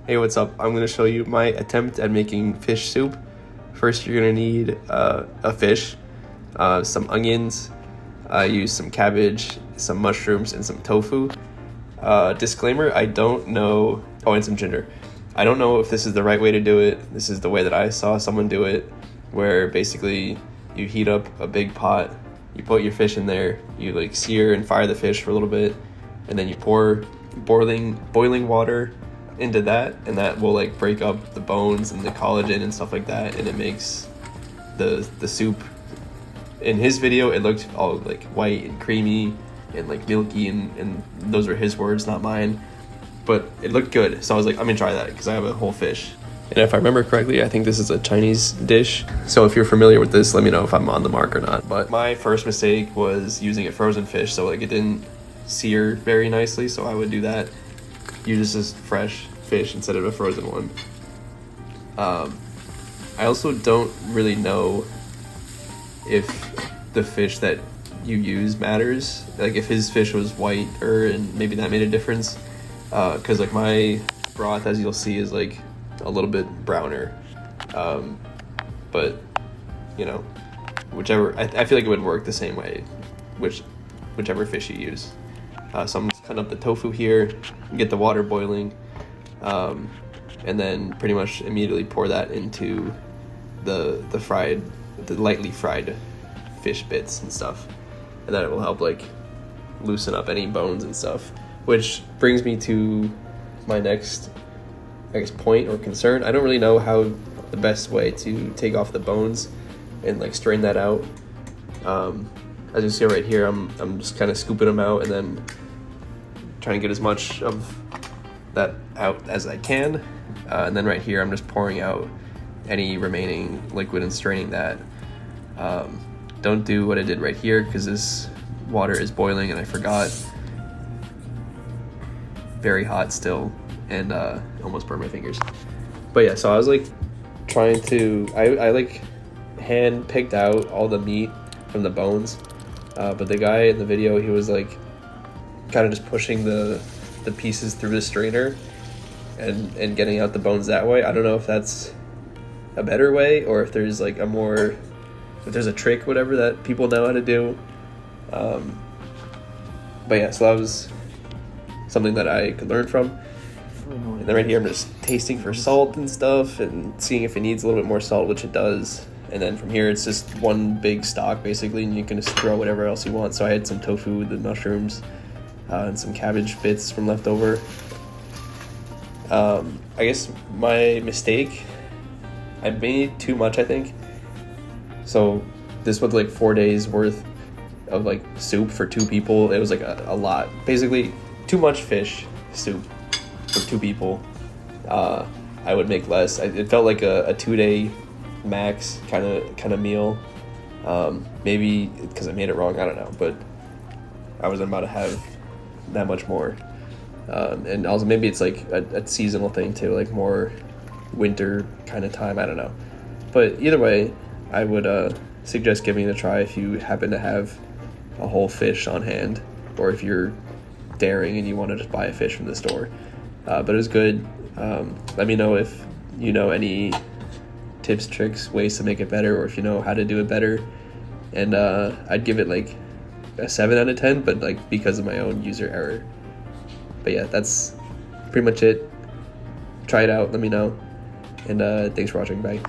Hey, what's up? I'm going to show you my attempt at making fish soup. First, you're going to need a fish, some onions, I use some cabbage, some mushrooms, and some tofu. Disclaimer, I don't know, and some ginger. I don't know if this is the right way to do it. This is the way that I saw someone do it, where basically you heat up a big pot, you put your fish in there, you like sear and fire the fish for a little bit, and then you pour boiling water into that, and that will like break up the bones and the collagen and stuff like that, and it makes the soup. In his video it looked all like white and creamy and like milky, and those were his words, not mine, but it looked good, so I was like, I'm gonna try that because I have a whole fish. And if I remember correctly, I think this is a Chinese dish, so if you're familiar with this, let me know if I'm on the mark or not. But my first mistake was using a frozen fish, so like it didn't sear very nicely, so I would do that, use this fresh fish instead of a frozen one. I also don't really know if the fish that you use matters, like if his fish was whiter and maybe that made a difference, because like my broth, as you'll see, is like a little bit browner, but you know, whichever, I feel like it would work the same way whichever fish you use. So I'm just cutting up the tofu here, get the water boiling, and then pretty much immediately pour that into the lightly fried fish bits and stuff, and then it will help like loosen up any bones and stuff. Which brings me to my next, I guess, point or concern. I don't really know how the best way to take off the bones and like strain that out. As you see right here, I'm just kind of scooping them out and then trying to get as much of that out as I can, and then right here I'm just pouring out any remaining liquid and straining that. Don't do what I did right here because this water is boiling and I forgot. Very hot still, and almost burned my fingers. But yeah, so I was like trying to, I like hand picked out all the meat from the bones, but the guy in the video, he was like kind of just pushing the pieces through the strainer and getting out the bones that way. I don't know if that's a better way or if there's like if there's a trick, whatever, that people know how to do. But yeah, so that was something that I could learn from. And then right here I'm just tasting for salt and stuff and seeing if it needs a little bit more salt, which it does. And then from here it's just one big stock basically, and you can just throw whatever else you want. So I had some tofu, the mushrooms, and some cabbage bits from leftover. I guess my mistake, I made too much, I think. So this was like 4 days worth of like soup for 2 people. It was like a lot, basically too much fish soup for 2 people. I would make less. It felt like a 2-day max kind of meal. Maybe because I made it wrong, I don't know, but I wasn't about to have that much more. And also maybe it's like a seasonal thing too, like more winter kind of time, I don't know. But either way, I would suggest giving it a try if you happen to have a whole fish on hand, or if you're daring and you want to just buy a fish from the store. But it was good. Let me know if you know any tips, tricks, ways to make it better, or if you know how to do it better. And I'd give it like a 7 out of 10, but like because of my own user error. But yeah, that's pretty much it. Try it out, let me know, and thanks for watching. Bye.